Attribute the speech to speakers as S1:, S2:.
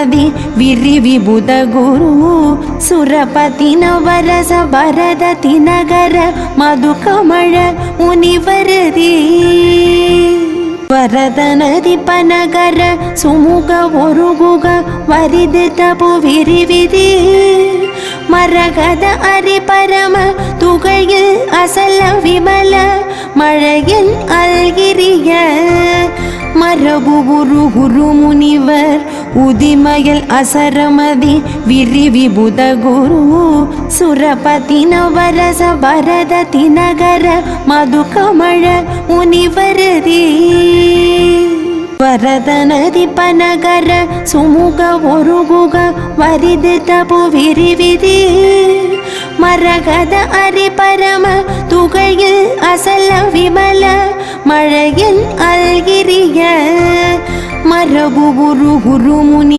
S1: ಅಸರಮದಿ ವಿರಿವಿಬುಧ ಗುರು ಸುರಪತಿ ನವರಸ ಭರದತಿ ನಗರ ಮಧುಕಮಳ ಮುನಿವರದಿ ವರದನದಿ ಪನಗರ ಸುಮುಗ ಒರುಗುಗ ವರಿದ ತಪು ವಿರಿವಿದಿ மரகத அரி பரம துகையில் அசல விமல மழையில் அல்கிரிய மரபு குரு குரு முனிவர் உதிமயல் அசரமதி விரிவிபுத குரு சுரபதி நவரச பரததி நகர மதுகமழ முனிவரதி ವರದನದಿ ಪನಗರ ಸುಮುಗ ಒರುಗುಗ ವರಿದ ತಪು ವಿರಿವಿದಿ ಮರಗದ ಅರಿ ಪರಮ ತುகையில் ಅಸಲ ವಿಮಲ ಮಳೆயில் ಅಲ್ಗಿರಿಯ ಮರಬು ಗುರು ಗುರು ಮುನಿ